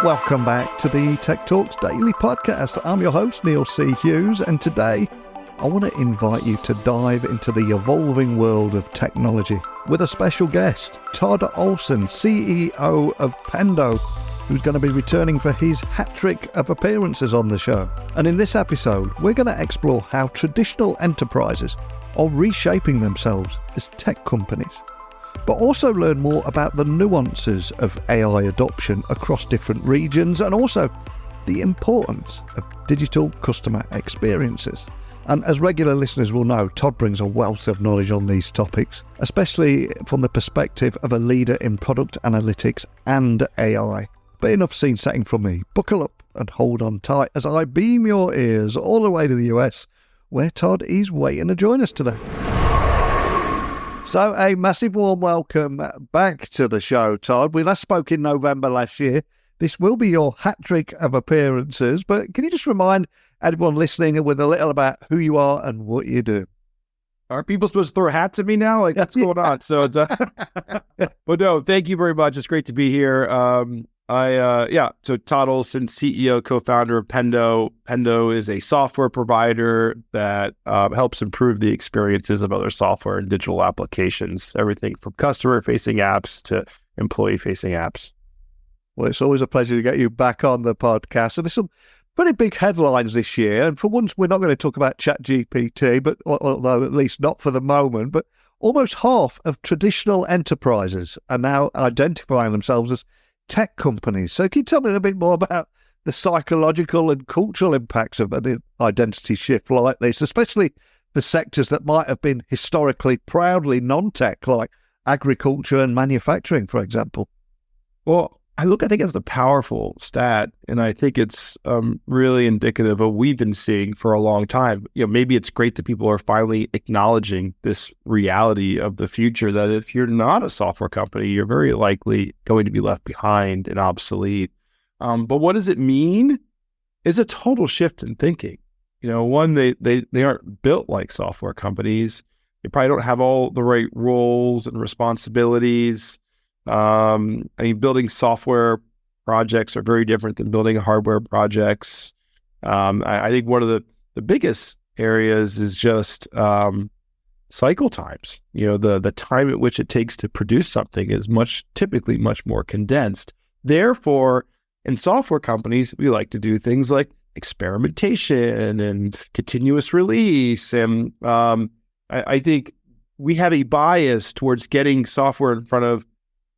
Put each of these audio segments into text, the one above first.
Welcome back to the Tech Talks Daily Podcast. I'm your host, Neil C. Hughes, and today I want to invite you to dive into the evolving world of technology with a special guest, Todd Olson, CEO of Pendo, who's going to be returning for his hat trick of appearances on the show. And in this episode, we're going to explore how traditional enterprises are reshaping themselves as tech companies, but also learn more about the nuances of AI adoption across different regions and also the importance of digital customer experiences. And as regular listeners will know, Todd brings a wealth of knowledge on these topics, especially from the perspective of a leader in product analytics and AI. But enough scene setting from me. Buckle up and hold on tight as I beam your ears all the way to the US, where Todd is waiting to join us today. So a massive warm welcome back to the show, Todd. We last spoke in November last year. This will be your hat trick of appearances, but can you just remind everyone listening with a little about who you are and what you do? Are people supposed to throw hats at me now? Like, what's going on? So, but no, thank you very much. It's great to be here. So Todd Olson, CEO, co-founder of Pendo. Pendo is a software provider that helps improve the experiences of other software and digital applications, everything from customer-facing apps to employee-facing apps. Well, it's always a pleasure to get you back on the podcast. And there's some pretty big headlines this year. And for once, we're not going to talk about ChatGPT, but although at least not for the moment, but almost half of traditional enterprises are now identifying themselves as tech companies. So can you tell me a little bit more about the psychological and cultural impacts of an identity shift like this, especially for sectors that might have been historically proudly non-tech, like agriculture and manufacturing, for example? Well, I think it's a powerful stat, and I think it's really indicative of what we've been seeing for a long time. Maybe it's great that people are finally acknowledging this reality of the future, that if you're not a software company, you're very likely going to be left behind and obsolete. But what does it mean? It's a total shift in thinking. One, they aren't built like software companies. They probably don't have all the right roles and responsibilities. Building software projects are very different than building hardware projects. I think one of the biggest areas is just cycle times. The time at which it takes to produce something is typically much more condensed. Therefore, in software companies, we like to do things like experimentation and continuous release. And I think we have a bias towards getting software in front of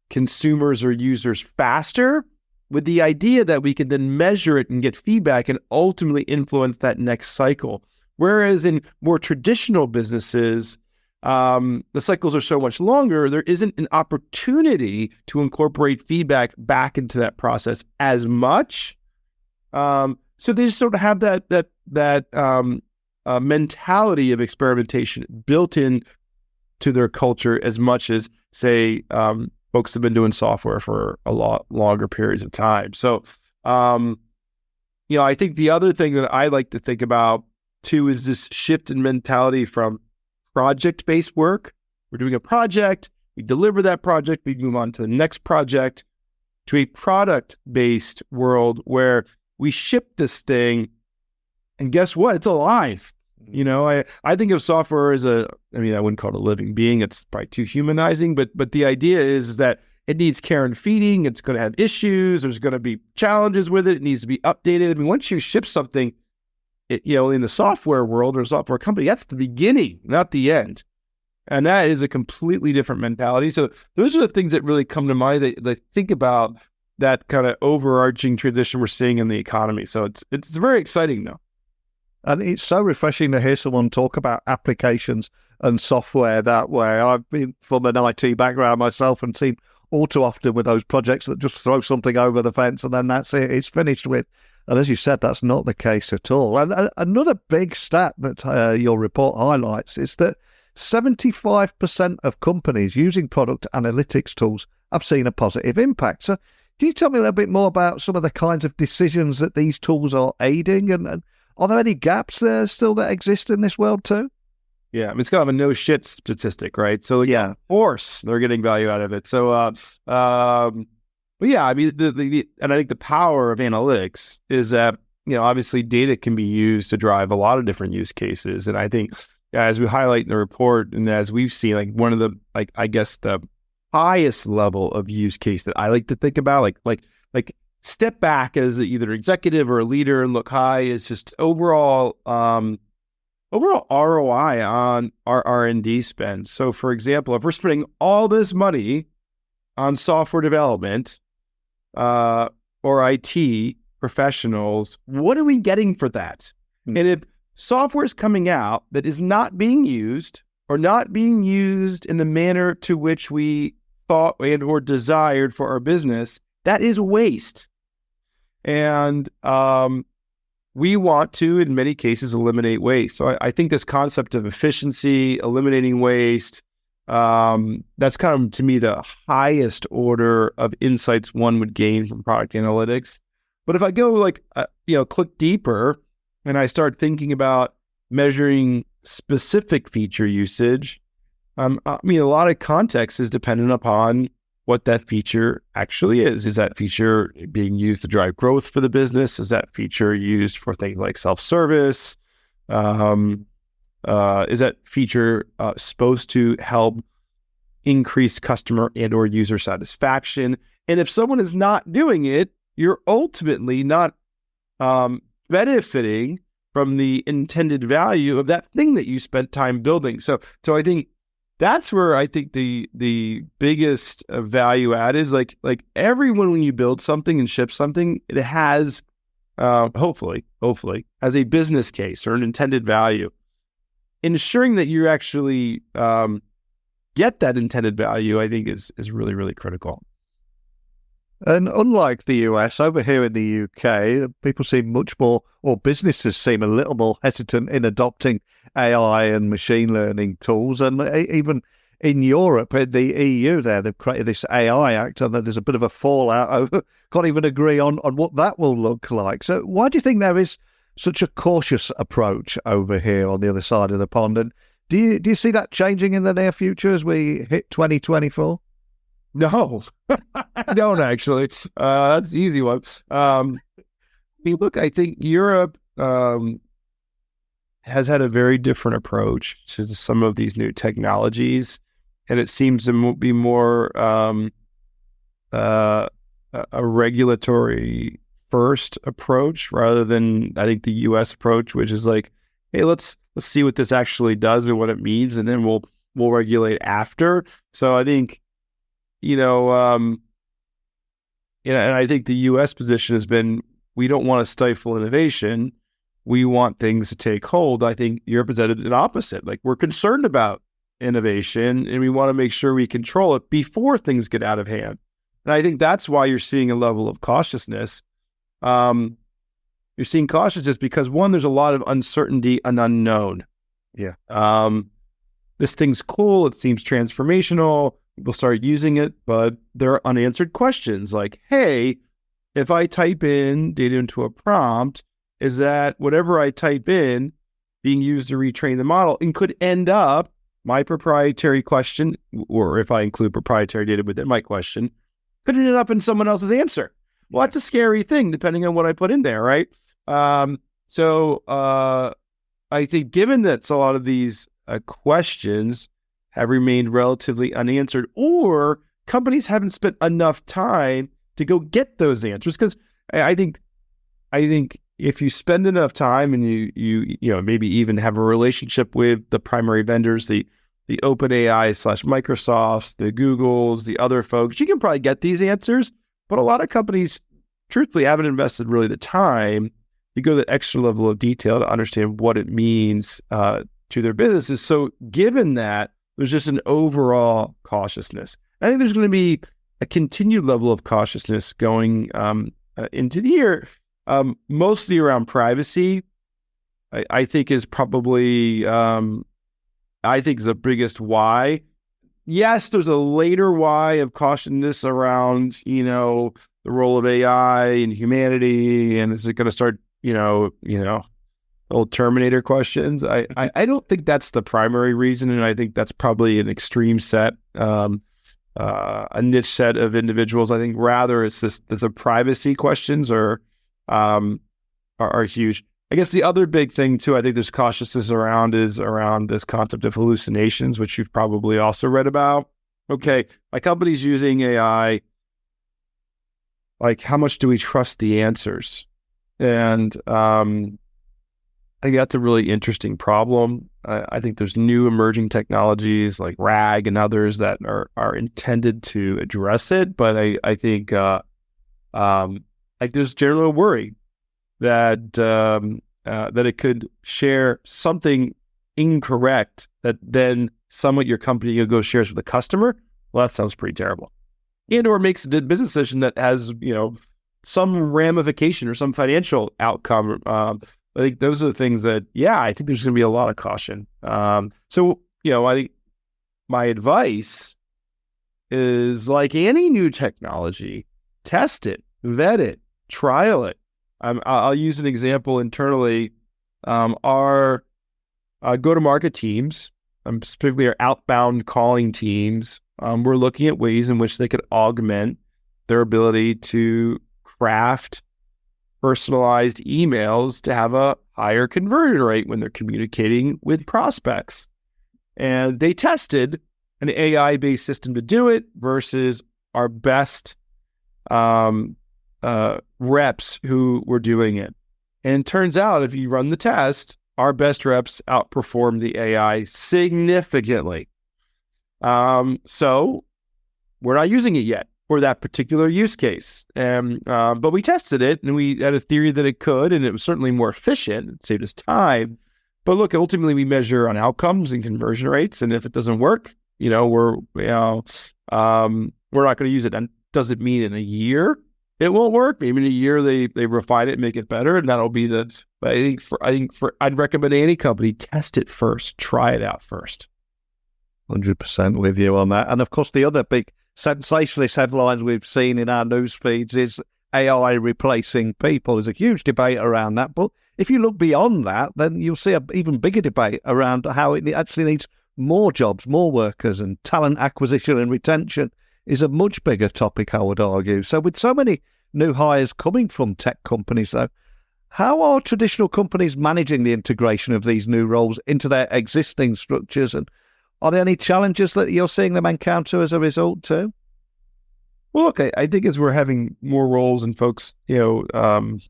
consumers or users faster, with the idea that we can then measure it and get feedback and ultimately influence that next cycle. Whereas in more traditional businesses, the cycles are so much longer, there isn't an opportunity to incorporate feedback back into that process as much. So they just sort of have that mentality of experimentation built in to their culture as much as, say, folks have been doing software for a lot longer periods of time. So, I think the other thing that I like to think about too is this shift in mentality from project-based work. We're doing a project, we deliver that project, we move on to the next project, to a product-based world where we ship this thing, and guess what? It's alive. I think of software as I wouldn't call it a living being. It's probably too humanizing, but the idea is that it needs care and feeding. It's going to have issues. There's going to be challenges with it. It needs to be updated. Once you ship something, in the software world or a software company, that's the beginning, not the end. And that is a completely different mentality. So those are the things that really come to mind. They think about that kind of overarching tradition we're seeing in the economy. So it's very exciting though. And it's so refreshing to hear someone talk about applications and software that way. I've been from an IT background myself and seen all too often with those projects that just throw something over the fence and then that's it, it's finished with. And as you said, that's not the case at all. And another big stat that your report highlights is that 75% of companies using product analytics tools have seen a positive impact. So can you tell me a little bit more about some of the kinds of decisions that these tools are aiding and are there any gaps there still that exist in this world too? Yeah, it's kind of a no shit statistic, right? So yeah, of course they're getting value out of it. So But yeah, I mean, and I think the power of analytics is that, obviously data can be used to drive a lot of different use cases. And I think, as we highlight in the report, and as we've seen, like one of the, like, I guess the highest level of use case that I like to think about, like step back as either executive or a leader and look high, is just overall ROI on our R&D spend. So for example, if we're spending all this money on software development, or IT professionals, what are we getting for that? And if software is coming out that is not being used, or not being used in the manner to which we thought and or desired for our business, that is waste. And we want to, in many cases, eliminate waste. So I think this concept of efficiency, eliminating waste, that's kind of, to me, the highest order of insights one would gain from product analytics. But if I go click deeper and I start thinking about measuring specific feature usage, a lot of context is dependent upon what that feature actually is. Is that feature being used to drive growth for the business? Is that feature used for things like self-service? Is that feature supposed to help increase customer and or user satisfaction? And if someone is not doing it, you're ultimately not benefiting from the intended value of that thing that you spent time building. So I think that's where I think the biggest value add is, like everyone, when you build something and ship something, it has hopefully has a business case or an intended value. Ensuring that you actually get that intended value, I think is really, really critical. And unlike the US, over here in the UK, people seem much more, or businesses seem a little more hesitant in adopting AI and machine learning tools. And even in Europe, in the EU there, they've created this AI Act, and there's a bit of a fallout over, can't even agree on what that will look like. So why do you think there is such a cautious approach over here on the other side of the pond? And do you see that changing in the near future as we hit 2024? No, I don't actually. That's the easy one. Look, I think Europe has had a very different approach to some of these new technologies, and it seems to be more a regulatory first approach rather than, I think, the U.S. approach, which is like, hey, let's see what this actually does and what it means, and then we'll regulate after. So I think, and I think the U.S. position has been, we don't want to stifle innovation. We want things to take hold. I think Europe has had an opposite. Like, we're concerned about innovation and we want to make sure we control it before things get out of hand. And I think that's why you're seeing a level of cautiousness. You're seeing cautiousness because, one, there's a lot of uncertainty and unknown. Yeah. This thing's cool. It seems transformational. People start using it, but there are unanswered questions like, hey, if I type in data into a prompt, is that whatever I type in being used to retrain the model, and could end up my proprietary question, or if I include proprietary data within my question, could it end up in someone else's answer? Well, that's a scary thing, depending on what I put in there, right? So I think, given that a lot of these questions have remained relatively unanswered, or companies haven't spent enough time to go get those answers, because I think if you spend enough time and you maybe even have a relationship with the primary vendors, the OpenAI / Microsofts, the Googles, the other folks, you can probably get these answers. But a lot of companies, truthfully, haven't invested really the time to go that extra level of detail to understand what it means to their businesses. So given that, there's just an overall cautiousness. I think there's going to be a continued level of cautiousness going into the year, mostly around privacy. I think is probably, I think is the biggest why. Yes, there's a later why of cautiousness around, the role of AI and humanity, and is it going to start, old Terminator questions. I don't think that's the primary reason, and I think that's probably an extreme set. a niche set of individuals. I think rather it's the privacy questions are huge. I guess the other big thing too, I think there's cautiousness around is around this concept of hallucinations, which you've probably also read about. Okay, my company's using AI. Like, how much do we trust the answers? And I think that's a really interesting problem. I think there's new emerging technologies like RAG and others that are intended to address it. But I think like there's generally a worry that that it could share something incorrect that then someone at your company will go shares with a customer. Well, that sounds pretty terrible. And or makes a business decision that has, some ramification or some financial outcome. I think those are the things that, I think there's going to be a lot of caution. So, I think my advice is like any new technology, test it, vet it, trial it. I'll use an example internally. Our go-to-market teams, specifically our outbound calling teams, we're looking at ways in which they could augment their ability to craft personalized emails to have a higher conversion rate when they're communicating with prospects. And they tested an AI-based system to do it versus our best reps who were doing it. And it turns out if you run the test, our best reps outperform the AI significantly. So we're not using it yet for that particular use case. But we tested it and we had a theory that it could, and it was certainly more efficient. It saved us time. But look, ultimately we measure on outcomes and conversion rates. And if it doesn't work, we're not going to use it. And does it mean in a year it won't work? Maybe in a year they refine it and make it better. And that'll be but I think I'd recommend any company test it first, try it out first. 100% with you on that. And of course, the other big sensationalist headlines we've seen in our news feeds is AI replacing people. There's a huge debate around that. But if you look beyond that, then you'll see an even bigger debate around how it actually needs more jobs, more workers, and talent acquisition and retention is a much bigger topic, I would argue. So with so many new hires coming from tech companies, though, how are traditional companies managing the integration of these new roles into their existing structures? And are there any challenges that you're seeing them encounter as a result too? Well, look, I think as we're having more roles and folks, growing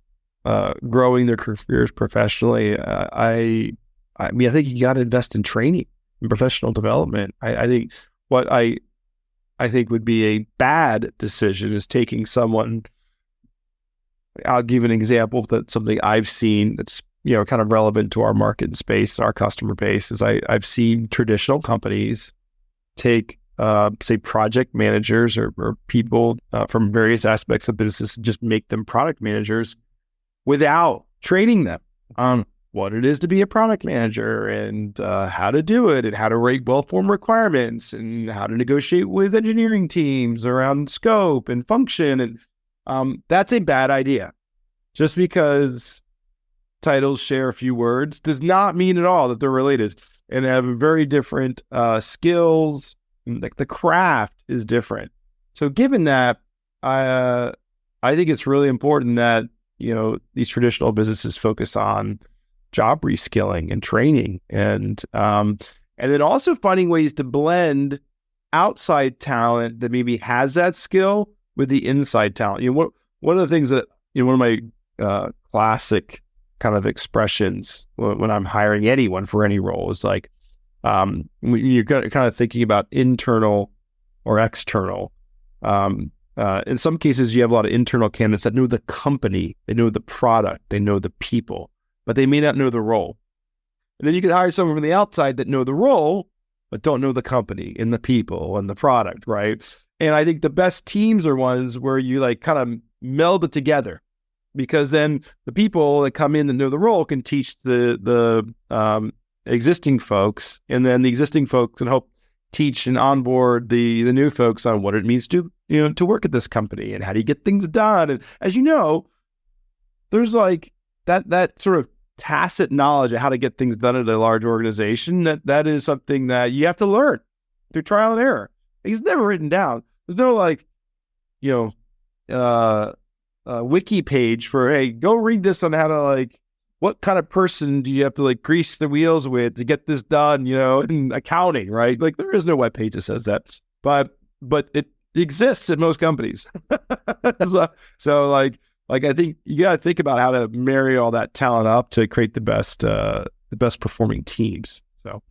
their careers professionally, I think you got to invest in training and professional development. I think what I think would be a bad decision is taking someone. I'll give an example that something I've seen that's kind of relevant to our market and space, our customer base, is I've seen traditional companies take, say, project managers or people from various aspects of business and just make them product managers without training them on what it is to be a product manager and how to do it and how to write well-formed requirements and how to negotiate with engineering teams around scope and function. And that's a bad idea. Just because titles share a few words does not mean at all that they're related and have very different skills. Like the craft is different. So given that, I think it's really important that, these traditional businesses focus on job reskilling and training and then also finding ways to blend outside talent that maybe has that skill with the inside talent. One of the things that, one of my classic kind of expressions when I'm hiring anyone for any role is like, you're kind of thinking about internal or external. In some cases, you have a lot of internal candidates that know the company, they know the product, they know the people, but they may not know the role. And then you can hire someone from the outside that know the role, but don't know the company and the people and the product, right? And I think the best teams are ones where you like kind of meld it together, because then the people that come in and know the role can teach the existing folks, and then the existing folks can help teach and onboard the new folks on what it means to work at this company and how do you get things done. And as you know, there's like that sort of tacit knowledge of how to get things done at a large organization. That is something that you have to learn through trial and error. It's never written down. There's no like, you know, wiki page for, hey, go read this on how to like, what kind of person do you have to like grease the wheels with to get this done, you know, in accounting, right? Like there is no web page that says that, but it exists in most companies. so like I think you got to think about how to marry all that talent up to create the best performing teams. So.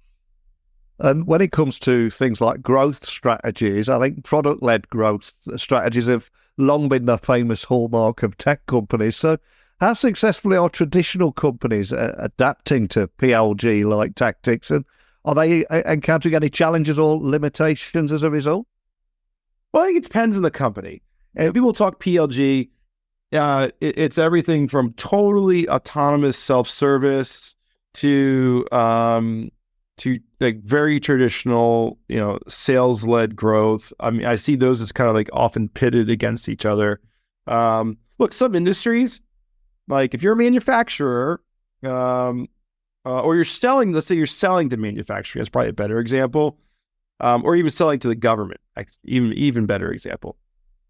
And when it comes to things like growth strategies, I think product-led growth strategies have long been the famous hallmark of tech companies. So how successfully are traditional companies adapting to PLG-like tactics? And are they encountering any challenges or limitations as a result? Well, I think it depends on the company. And people talk PLG, it's everything from totally autonomous self-service to like very traditional, you know, sales-led growth. I mean, I see those as kind of like often pitted against each other. Look, some industries, like if you're a manufacturer, or you're selling, let's say you're selling to manufacturing, that's probably a better example, or even selling to the government, even better example.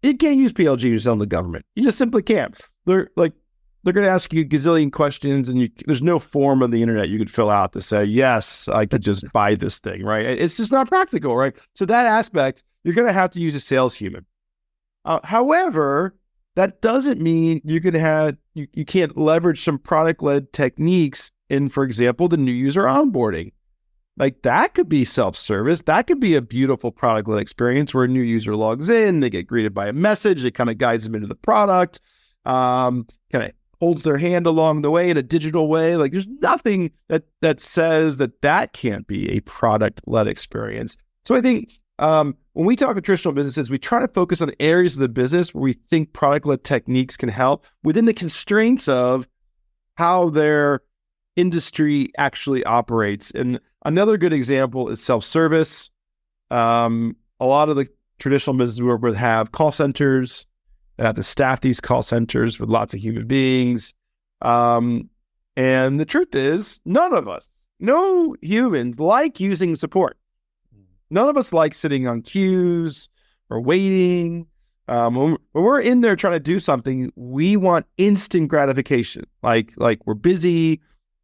You can't use PLG to sell to the government. You just simply can't. They're going to ask you a gazillion questions, and there's no form on the internet you could fill out to say, yes, I could just buy this thing, right? It's just not practical, right? So that aspect, you're going to have to use a sales human. However, that doesn't mean you can't leverage some product-led techniques in, for example, the new user onboarding. Like that could be self-service. That could be a beautiful product-led experience where a new user logs in, they get greeted by a message, it kind of guides them into the product, kind of holds their hand along the way in a digital way. Like there's nothing that says that can't be a product-led experience. So I think when we talk to traditional businesses, we try to focus on areas of the business where we think product-led techniques can help within the constraints of how their industry actually operates. And another good example is self-service. A lot of the traditional businesses we work with have call centers. They have to staff these call centers with lots of human beings. And the truth is, no humans like using support. None of us like sitting on queues or waiting. When we're in there trying to do something, we want instant gratification. Like we're busy.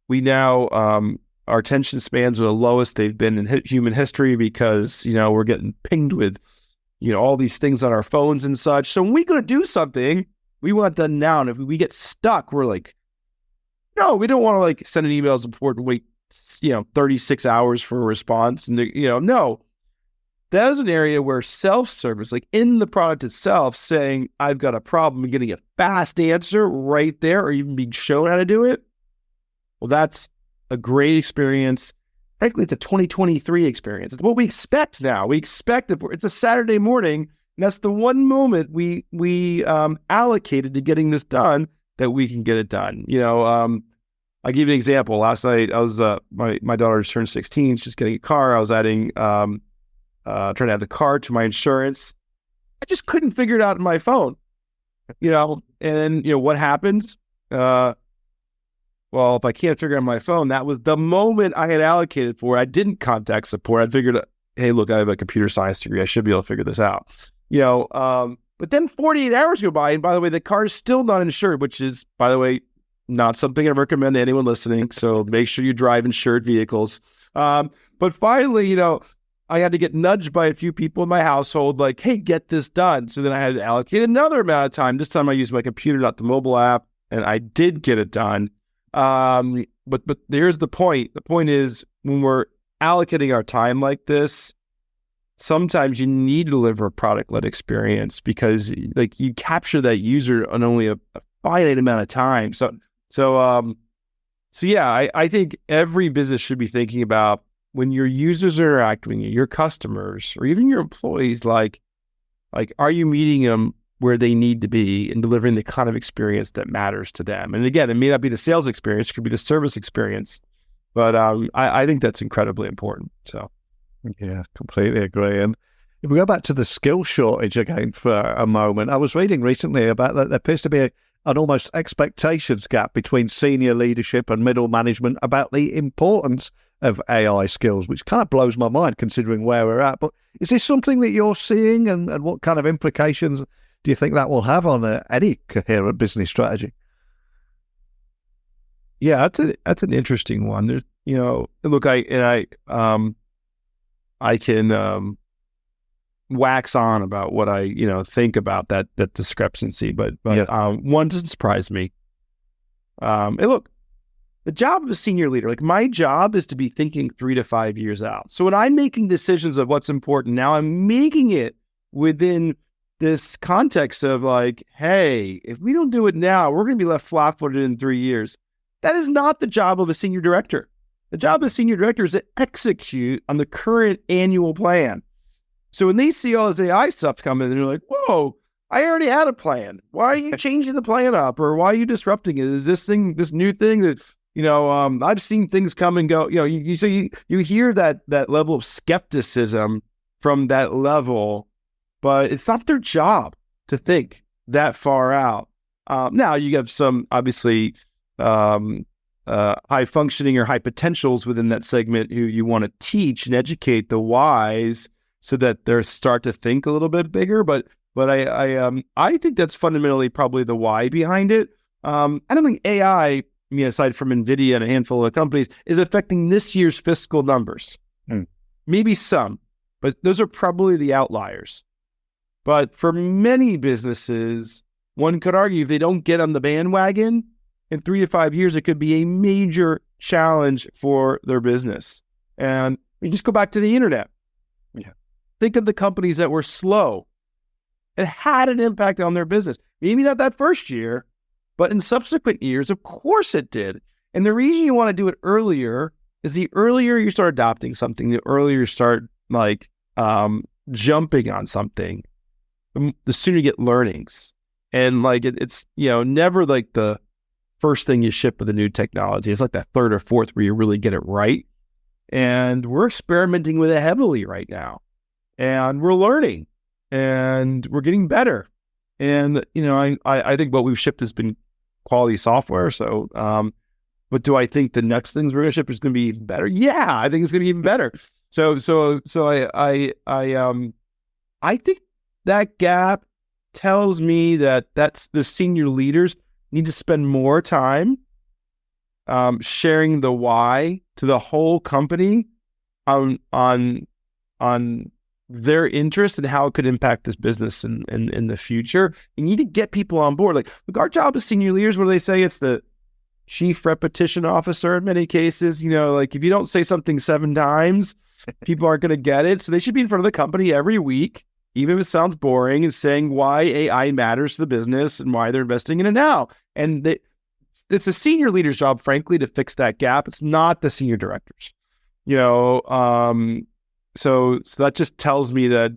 We now, our attention spans are the lowest they've been in human history because, you know, we're getting pinged with, you know, all these things on our phones and such. So when we go to do something, we want it done now. And if we get stuck, we're like, no, we don't want to like send an email and support and wait, 36 hours for a response. And, no, that is an area where self-service, like in the product itself, saying, I've got a problem and getting a fast answer right there, or even being shown how to do it. Well, that's a great experience. Frankly, it's a 2023 experience. It's what we expect now. We expect it's a Saturday morning, and that's the one moment we allocated to getting this done that we can get it done. I'll give you an example. Last night, I was my daughter just turned 16. She's getting a car. I was adding trying to add the car to my insurance. I just couldn't figure it out on my phone. And what happens? Well, if I can't figure out my phone, that was the moment I had allocated for. I didn't contact support. I figured, hey, look, I have a computer science degree. I should be able to figure this out. But then 48 hours go by, and by the way, the car is still not insured, which is, by the way, not something I recommend to anyone listening. So make sure you drive insured vehicles. But finally, I had to get nudged by a few people in my household, like, hey, get this done. So then I had to allocate another amount of time. This time I used my computer, not the mobile app, and I did get it done. But here's the point. The point is, when we're allocating our time like this, sometimes you need to deliver a product-led experience because like you capture that user on only a finite amount of time. So yeah, I think every business should be thinking about when your users are interacting with you, your customers, or even your employees, like, are you meeting them where they need to be and delivering the kind of experience that matters to them? And again, it may not be the sales experience, it could be the service experience, but I think that's incredibly important. So, yeah, completely agree. And if we go back to the skill shortage again for a moment, I was reading recently about that there appears to be an almost expectations gap between senior leadership and middle management about the importance of AI skills, which kind of blows my mind considering where we're at. But is this something that you're seeing, and what kind of implications do you think that will have on any coherent business strategy? Yeah, that's an interesting one. There's, look, I can wax on about what I think about that discrepancy, but one doesn't surprise me. And look, the job of a senior leader, like my job, is to be thinking 3 to 5 years out. So when I'm making decisions of what's important now, I'm making it within this context of like, hey, if we don't do it now, we're going to be left flat-footed in 3 years. That is not the job of a senior director. The job of a senior director is to execute on the current annual plan. So when they see all this AI stuff coming, they're like, whoa, I already had a plan. Why are you changing the plan up? Or why are you disrupting it? Is this new thing that, I've seen things come and go. You hear that level of skepticism from that level, but it's not their job to think that far out. Now you have some, obviously, high functioning or high potentials within that segment who you want to teach and educate the whys so that they start to think a little bit bigger. But I think that's fundamentally probably the why behind it. I don't think AI, aside from NVIDIA and a handful of companies, is affecting this year's fiscal numbers. Maybe some, but those are probably the outliers. But for many businesses, one could argue if they don't get on the bandwagon, in 3 to 5 years, it could be a major challenge for their business. And you just go back to the internet. Yeah. Think of the companies that were slow. It had an impact on their business. Maybe not that first year, but in subsequent years, of course it did. And the reason you want to do it earlier is the earlier you start adopting something, the earlier you start jumping on something, the sooner you get learnings. And it's never like the first thing you ship with a new technology. It's like that third or fourth where you really get it right. And we're experimenting with it heavily right now. And we're learning and we're getting better. And, I think what we've shipped has been quality software. So, but do I think the next things we're going to ship is going to be even better? Yeah, I think it's going to be even better. So I think that gap tells me that's the senior leaders need to spend more time sharing the why to the whole company on their interest and how it could impact this business in the future. You need to get people on board. Like, look, our job as senior leaders, what do they say? It's the chief repetition officer in many cases. Like if you don't say something 7 times, people aren't going to get it. So they should be in front of the company every week, even if it sounds boring, and saying why AI matters to the business and why they're investing in it now. And it's a senior leader's job, frankly, to fix that gap. It's not the senior directors. So that just tells me that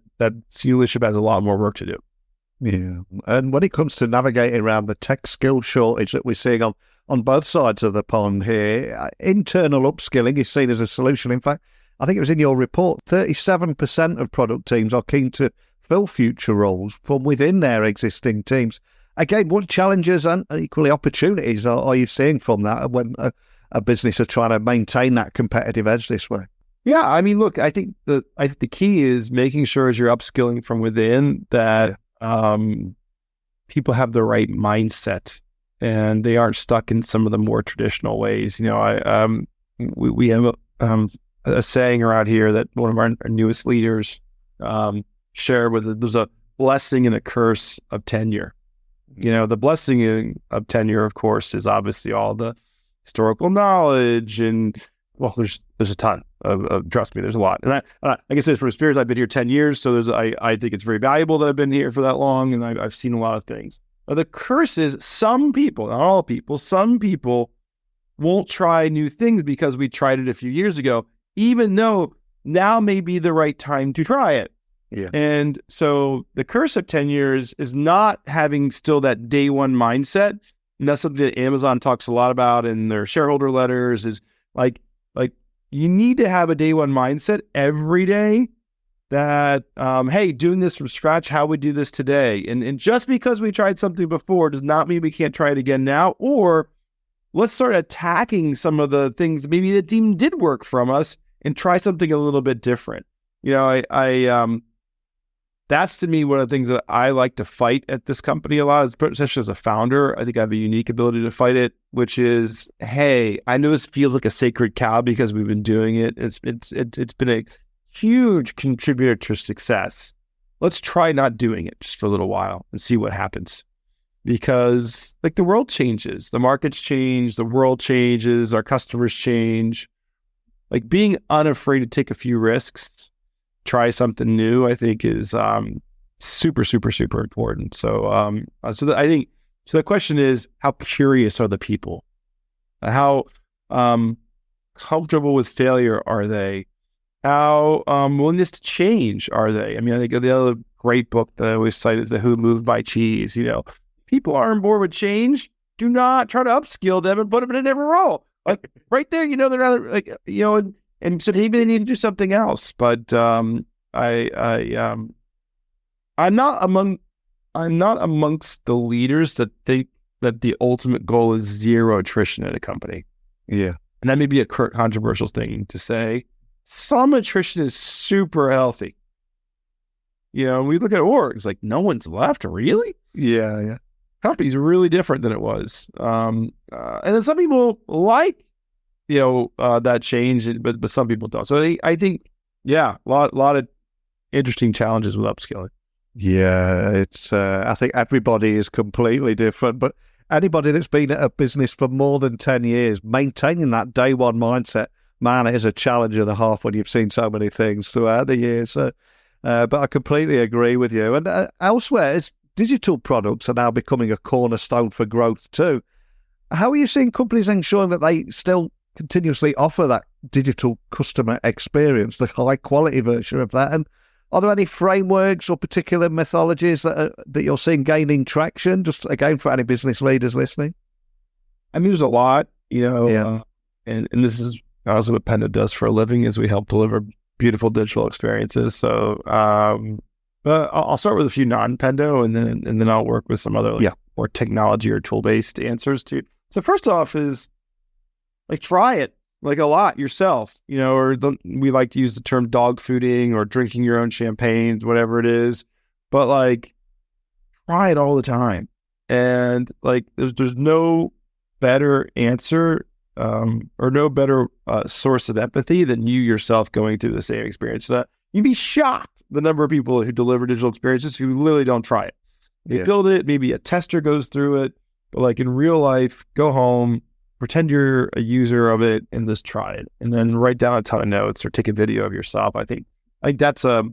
senior leadership has a lot more work to do. Yeah. And when it comes to navigating around the tech skill shortage that we're seeing on both sides of the pond here, internal upskilling is seen as a solution. In fact, I think it was in your report, 37% of product teams are keen to fill future roles from within their existing teams. Again, what challenges and equally opportunities are you seeing from that when a business are trying to maintain that competitive edge this way? Yeah, I mean, look, I think the key is making sure as you're upskilling from within that people have the right mindset and they aren't stuck in some of the more traditional ways. We have a saying around here that one of our newest leaders shared with it. There's a blessing and a curse of tenure. The blessing of tenure, of course, is obviously all the historical knowledge and, well, there's a ton of trust me, there's a lot. And I like I said, from experience, I've been here 10 years. So I think it's very valuable that I've been here for that long. And I've seen a lot of things. But the curse is some people, not all people, some people won't try new things because we tried it a few years ago, even though now may be the right time to try it. Yeah. And so the curse of 10 years is not having still that day one mindset. And that's something that Amazon talks a lot about in their shareholder letters is like you need to have a day one mindset every day that, hey, doing this from scratch, how we do this today. And just because we tried something before does not mean we can't try it again now. Or let's start attacking some of the things maybe that did work from us and try something a little bit different. That's to me one of the things that I like to fight at this company a lot, especially as a founder. I think I have a unique ability to fight it, which is, hey, I know this feels like a sacred cow because we've been doing it. It's been a huge contributor to success. Let's try not doing it just for a little while and see what happens. Because like the world changes, the markets change, the world changes, our customers change. Like being unafraid to take a few risks, try something new, I think is super, super, super important. So I think the question is, how curious are the people? How comfortable with failure are they? How willingness to change are they? I mean, I think the other great book that I always cite is The Who Moved My Cheese. People aren't bored with change. Do not try to upskill them and put them in a different role. Like right there, they're not like, and so maybe they need to do something else. But I'm not amongst the leaders that think that the ultimate goal is zero attrition at a company. Yeah. And that may be a controversial thing to say. Some attrition is super healthy. We look at orgs, like no one's left, really? Yeah. Company's really different than it was. And then some people like, that change, but some people don't. So I think, a lot of interesting challenges with upskilling. Yeah, it's. I think everybody is completely different, but anybody that's been at a business for more than 10 years, maintaining that day one mindset, man, it is a challenge and a half when you've seen so many things throughout the years. So, but I completely agree with you. And elsewhere, digital products are now becoming a cornerstone for growth too. How are you seeing companies ensuring that they still continuously offer that digital customer experience, the high quality version of that? And are there any frameworks or particular methodologies that you're seeing gaining traction? Just again, for any business leaders listening. I mean, there's a lot, and this is honestly what Pendo does for a living, is we help deliver beautiful digital experiences. So, but I'll start with a few non-Pendo, and then I'll work with some other more technology or tool-based answers too. So first off is like try it like a lot yourself, we like to use the term dog fooding or drinking your own champagne, whatever it is, but like try it all the time. And like there's no better answer or no better source of empathy than you yourself going through the same experience. So you'd be shocked the number of people who deliver digital experiences who literally don't try it. They build it, maybe a tester goes through it, but like in real life, go home, pretend you're a user of it and just try it, and then write down a ton of notes or take a video of yourself. I think that's a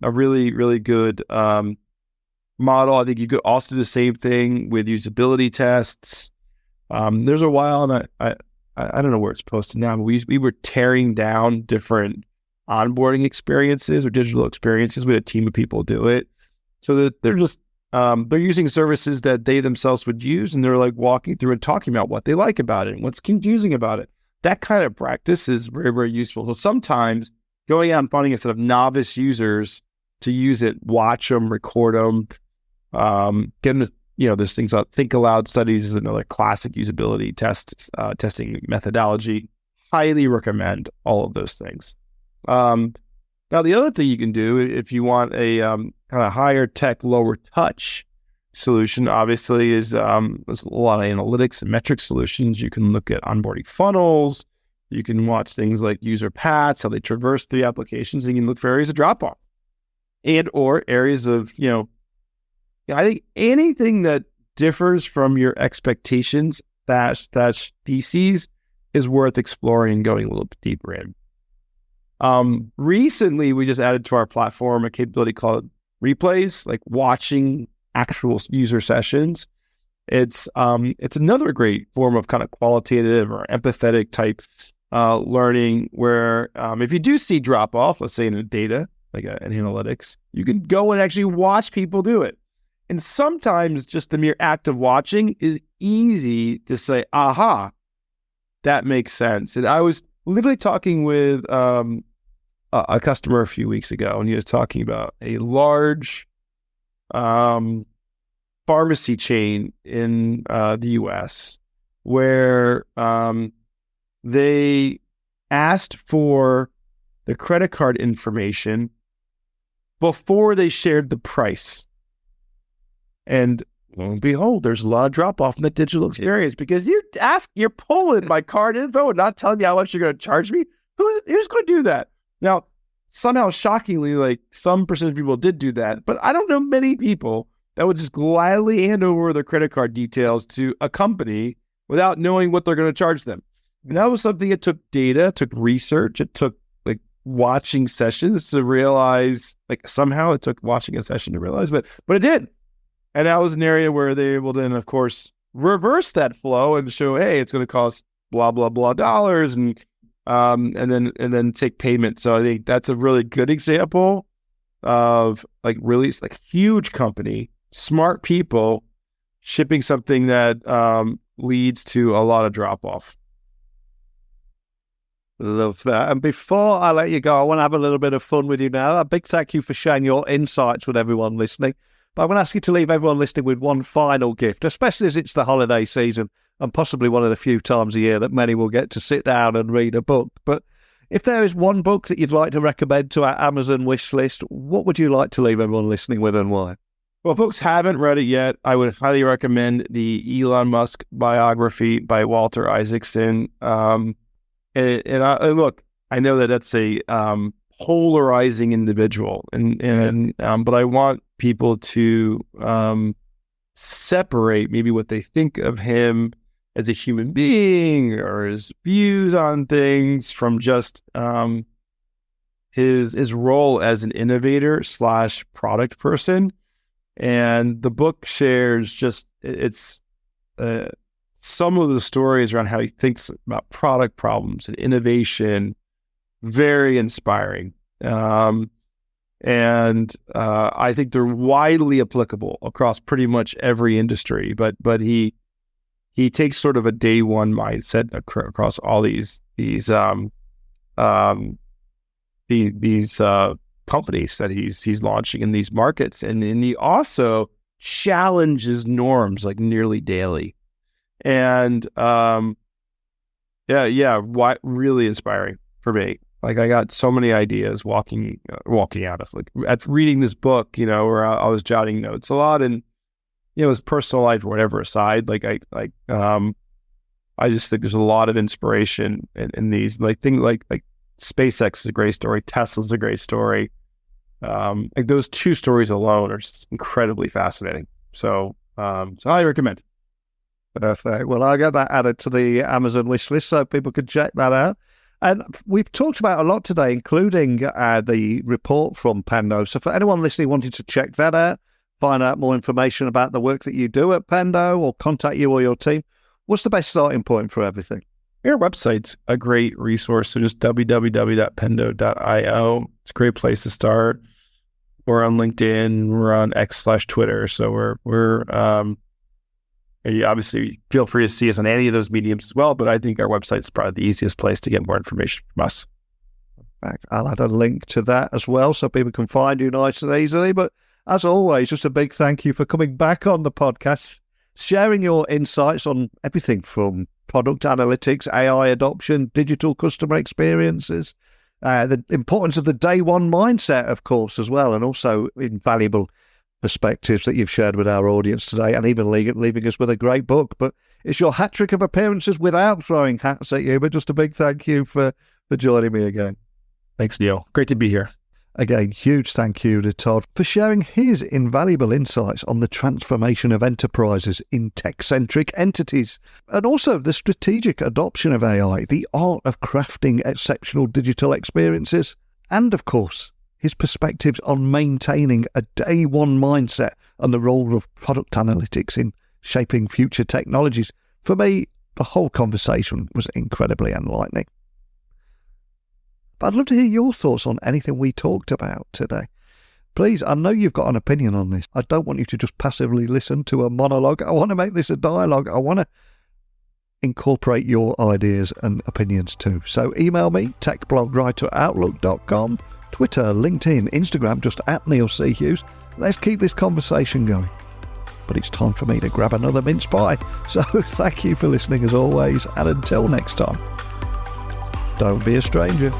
really, really good model. I think you could also do the same thing with usability tests. There's a while, and I don't know where it's posted now, but we were tearing down different onboarding experiences or digital experiences. We had a team of people do it, so that they're just they're using services that they themselves would use, and they're like walking through and talking about what they like about it and what's confusing about it. That kind of practice is very, very useful. So sometimes going out and finding a set of novice users to use it, watch them, record them, get them to, there's things like think aloud studies is another classic usability testing methodology. Highly recommend all of those things. Now, the other thing you can do if you want a kind of higher tech, lower touch solution, obviously, is there's a lot of analytics and metric solutions. You can look at onboarding funnels. You can watch things like user paths, how they traverse the applications, and you can look for areas of drop off and or areas of, I think anything that differs from your expectations, that theses, is worth exploring and going a little bit deeper in. Recently, we just added to our platform a capability called replays, like watching actual user sessions. It's another great form of kind of qualitative or empathetic type learning where if you do see drop off, let's say in data, like in analytics, you can go and actually watch people do it. And sometimes just the mere act of watching is easy to say, aha, that makes sense. And I was literally talking with a customer a few weeks ago, and he was talking about a large pharmacy chain in the U.S. where they asked for the credit card information before they shared the price. And lo and behold, there's a lot of drop off in the digital experience because you're pulling my card info and not telling me how much you're going to charge me. Who's going to do that? Now, somehow shockingly, like some percent of people did do that, but I don't know many people that would just gladly hand over their credit card details to a company without knowing what they're going to charge them. And that was something it took data, it took research, it took like watching sessions to realize, like somehow it took watching a session to realize, but it did. And that was an area where they were able to then, of course, reverse that flow and show, hey, it's going to cost blah, blah, blah dollars and then take payment. So I think that's a really good example of like really like huge company, smart people shipping something that leads to a lot of drop off. Love that. And before I let you go, I want to have a little bit of fun with you now. A big thank you for sharing your insights with everyone listening. But I'm going to ask you to leave everyone listening with one final gift, especially as it's the holiday season and possibly one of the few times a year that many will get to sit down and read a book. But if there is one book that you'd like to recommend to our Amazon wish list, what would you like to leave everyone listening with and why? Well, if folks haven't read it yet, I would highly recommend the Elon Musk biography by Walter Isaacson. And look, I know that that's a polarizing individual, but I want people to separate maybe what they think of him as a human being or his views on things from just his role as an innovator / product person. And the book shares it's some of the stories around how he thinks about product problems and innovation. Very inspiring. And I think they're widely applicable across pretty much every industry, but he takes sort of a day one mindset across all these companies that he's launching in these markets, and he also challenges norms like nearly daily, and really inspiring for me. Like I got so many ideas walking out of at reading this book, where I was jotting notes a lot, and his personal life or whatever aside, I just think there's a lot of inspiration in these things like SpaceX is a great story, Tesla's a great story. Like those two stories alone are just incredibly fascinating. So I recommend. Perfect. Well, I'll get that added to the Amazon wish list so people can check that out. And we've talked about a lot today, including the report from Pendo. So for anyone listening wanting to check that out, find out more information about the work that you do at Pendo or contact you or your team, what's the best starting point for everything? Your website's a great resource. So just www.pendo.io. It's a great place to start. We're on LinkedIn. We're on X/Twitter. So you obviously feel free to see us on any of those mediums as well, but I think our website's probably the easiest place to get more information from us. I'll add a link to that as well so people can find you nice and easily. But as always, just a big thank you for coming back on the podcast, sharing your insights on everything from product analytics, AI adoption, digital customer experiences, the importance of the day one mindset, of course, as well, and also invaluable perspectives that you've shared with our audience today, and even leaving us with a great book. But it's your hat trick of appearances without throwing hats at you. But just a big thank you for joining me again. Thanks, Neil. Great to be here. Again, huge thank you to Todd for sharing his invaluable insights on the transformation of enterprises in tech-centric entities, and also the strategic adoption of AI, the art of crafting exceptional digital experiences, and of course, his perspectives on maintaining a day one mindset and the role of product analytics in shaping future technologies. For me, the whole conversation was incredibly enlightening. But I'd love to hear your thoughts on anything we talked about today. Please, I know you've got an opinion on this. I don't want you to just passively listen to a monologue. I want to make this a dialogue. I want to incorporate your ideas and opinions too. So email me, techblogwriter@outlook.com, Twitter, LinkedIn, Instagram, just @Neil C. Hughes. Let's keep this conversation going. but it's time for me to grab another mince pie. So thank you for listening as always, and until next time, don't be a stranger.